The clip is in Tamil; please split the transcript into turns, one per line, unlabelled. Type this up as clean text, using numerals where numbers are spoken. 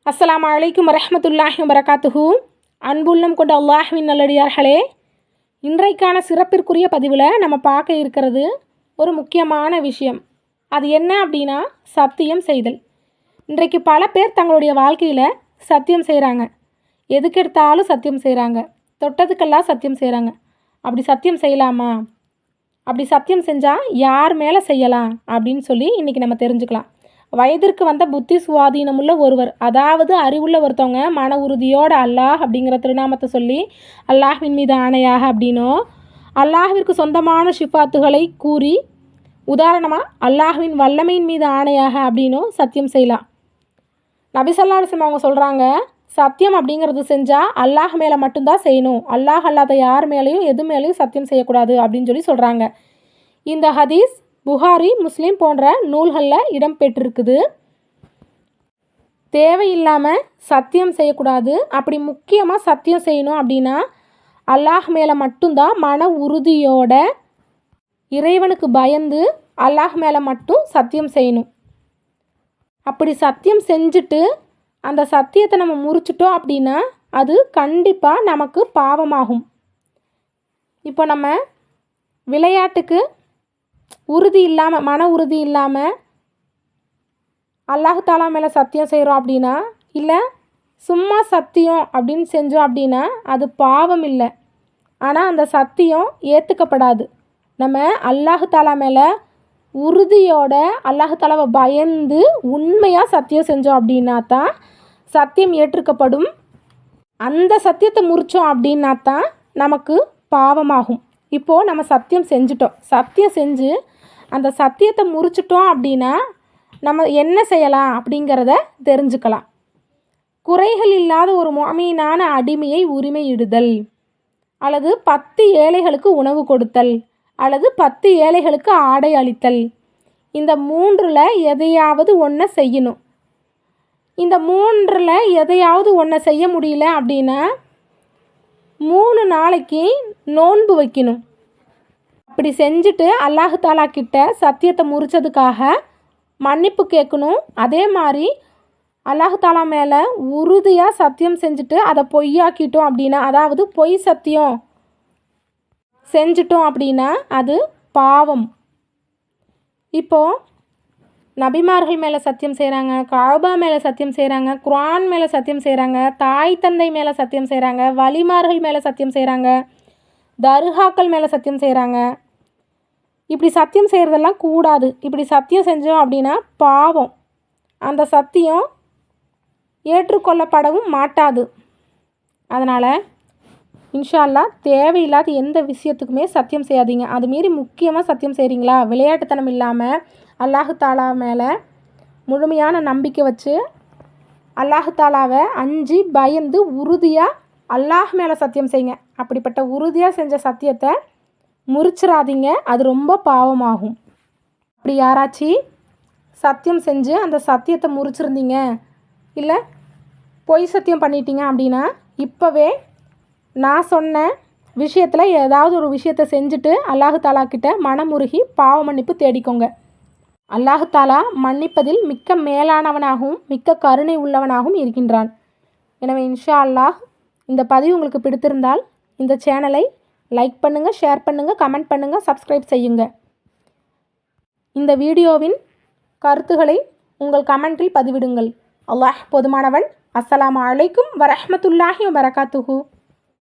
அஸ்ஸலாமு அலைக்கும் வரஹ்மத்துல்லாஹி வபரகாத்துஹு. அன்புள்ளம் கொண்ட அல்லாஹ்வின் நல்லடியார்களே, இன்றைக்கான சிறப்பிற்குரிய பதிவில் நம்ம பார்க்க இருக்கிறது ஒரு முக்கியமான விஷயம். அது என்ன அப்படின்னா, சத்தியம் செய்தல். இன்றைக்கு பல பேர் தங்களுடைய வாழ்க்கையில் சத்தியம் செய்கிறாங்க. எதுக்கெடுத்தாலும் சத்தியம் செய்கிறாங்க. தொட்டதுக்கெல்லாம் சத்தியம் செய்கிறாங்க. அப்படி சத்தியம் செய்யலாமா? அப்படி சத்தியம் செஞ்சால் யார் மேலே செய்யலாம் அப்படின்னு சொல்லி இன்றைக்கி நம்ம தெரிஞ்சுக்கலாம். வயதிற்கு வந்த புத்தி சுவாதீனமுள்ள ஒருவர், அதாவது அறிவுள்ள ஒருத்தவங்க மன உறுதியோடு அல்லாஹ் அப்படிங்கிற திருநாமத்தை சொல்லி அல்லாஹ்வின் மீது ஆணையாக அப்படின்னோ, அல்லாஹ்விற்கு சொந்தமான ஷிஃபாத்துகளை கூறி உதாரணமாக அல்லாஹ்வின் வல்லமையின் மீது ஆணையாக அப்படின்னோ சத்தியம் செய்யலாம். நபி ஸல்லல்லாஹு அலைஹி வஸல்லம் அவங்க சொல்கிறாங்க, சத்தியம் அப்படிங்கிறது செஞ்சால் அல்லாஹ் மேலே மட்டும்தான் செய்யணும், அல்லாஹ் அல்லாத யார் மேலேயும் எது மேலேயும் சத்தியம் செய்யக்கூடாது அப்படின்னு சொல்லி சொல்கிறாங்க. இந்த ஹதீஸ் புகாரி, முஸ்லீம் போன்ற நூல்களில் இடம்பெற்றிருக்குது. தேவையில்லாமல் சத்தியம் செய்யக்கூடாது. அப்படி முக்கியமாக சத்தியம் செய்யணும் அப்படின்னா அல்லாஹ் மேலே மட்டும்தான் மன உறுதியோட இறைவனுக்கு பயந்து அல்லாஹ் மேலே மட்டும் சத்தியம் செய்யணும். அப்படி சத்தியம் செஞ்சுட்டு அந்த சத்தியத்தை நம்ம முறிச்சிட்டோம் அப்படின்னா அது கண்டிப்பாக நமக்கு பாவமாகும். இப்போ நம்ம விளையாட்டுக்கு உறுதி இல்லாமல், மன உறுதி இல்லாமல் அல்லாஹ் தாலா மேலே சத்தியம் செய்கிறோம் அப்படின்னா, இல்லை சும்மா சத்தியம் அப்படின்னு செஞ்சோம் அப்படின்னா அது பாவம் இல்லை. ஆனால் அந்த சத்தியம் ஏற்றுக்கப்படாது. நம்ம அல்லாஹ் தாலா மேலே உறுதியோட அல்லாஹ் தாலாவை பயந்து உண்மையாக சத்தியம் செஞ்சோம் அப்படின்னா தான் சத்தியம் ஏற்றுக்கப்படும். அந்த சத்தியத்தை முறித்தோம் அப்படின்னா தான் நமக்கு பாவமாகும். இப்போது நம்ம சத்தியம் செஞ்சிட்டோம். சத்தியம் செஞ்சு அந்த சத்தியத்தை முறிச்சிட்டோம் அப்படின்னா நம்ம என்ன செய்யலாம் அப்படிங்கிறத தெரிஞ்சுக்கலாம். குறைகள் இல்லாத ஒரு முஅ்மினான அடிமையை உரிமையிடுதல், அல்லது 10 ஏழைகளுக்கு உணவு கொடுத்தல், அல்லது 10 ஏழைகளுக்கு ஆடை அளித்தல். இந்த 3ல் எதையாவது ஒன்றை செய்யணும். இந்த 3ல் எதையாவது ஒன்றை செய்ய முடியல அப்படின்னா 3 நாளைக்கு நோன்பு வைக்கணும். அப்படி செஞ்சுட்டு அல்லாஹ் தாலா கிட்ட சத்தியத்தை முறிச்சதுக்காக மன்னிப்பு கேட்கணும். அதே மாதிரி அல்லாஹ் தாலா மேலே உறுதியாக சத்தியம் செஞ்சுட்டு அதை பொய்யாக்கிட்டோம் அப்படின்னா, அதாவது பொய் சத்தியம் செஞ்சிட்டோம் அப்படின்னா அது பாவம். இப்போது நபிமார்கள் மேலே சத்தியம் செய்கிறாங்க, கஅபா மேலே சத்தியம் செய்கிறாங்க, குர்ஆன் மேலே சத்தியம் செய்கிறாங்க, தாய் தந்தை மேலே சத்தியம் செய்கிறாங்க, வலிமார்கள் மேலே சத்தியம் செய்கிறாங்க, தர்காக்கள் மேலே சத்தியம் செய்கிறாங்க. இப்படி சத்தியம் செய்கிறதெல்லாம் கூடாது. இப்படி சத்தியம் செஞ்சோம் அப்படின்னா பாவம். அந்த சத்தியம் ஏற்றுக்கொள்ளப்படவும் மாட்டாது. அதனால் இன்ஷா அல்லாஹ் தேவையில்லாத எந்த விஷயத்துக்குமே சத்தியம் செய்யாதீங்க. அது மீறி முக்கியமாக சத்தியம் செய்கிறீங்களா, விளையாட்டுத்தனம் இல்லாமல் அல்லாஹ் தாலா மேலே முழுமையான நம்பிக்கை வச்சு அல்லாஹ் தாலாவை அஞ்சி பயந்து உறுதியாக அல்லாஹ் மேலே சத்தியம் செய்யுங்க. அப்படிப்பட்ட உறுதியாக செஞ்ச சத்தியத்தை முறிச்சிடாதீங்க, அது ரொம்ப பாவமாகும். அப்படி யாராச்சும் சத்தியம் செஞ்சு அந்த சத்தியத்தை முறிச்சிருந்தீங்க, இல்லை பொய் சத்தியம் பண்ணிட்டீங்க அப்படின்னா இப்போவே நான் சொன்ன விஷயத்தில் ஏதாவது ஒரு விஷயத்தை செஞ்சுட்டு அல்லாஹ் தாலா கிட்ட மனமுருகி பாவ மன்னிப்பு தேடிக்கோங்க. அல்லாஹ் தாலா மன்னிப்பதில் மிக்க மேலானவனாகவும் மிக்க கருணை உள்ளவனாகவும் இருக்கின்றான். எனவே இன்ஷா அல்லாஹ் இந்த பதிவு உங்களுக்கு பிடித்திருந்தால் இந்த சேனலை லைக் பண்ணுங்கள், ஷேர் பண்ணுங்கள், கமெண்ட் பண்ணுங்கள், சப்ஸ்கிரைப் செய்யுங்க. இந்த வீடியோவின் கருத்துக்களை உங்கள் கமெண்டில் பதிவிடுங்கள். அல்லாஹ் போதுமானவன். அஸ்ஸலாமு அலைக்கும் வரஹ்மத்துல்லாஹி வபரகாத்துஹு.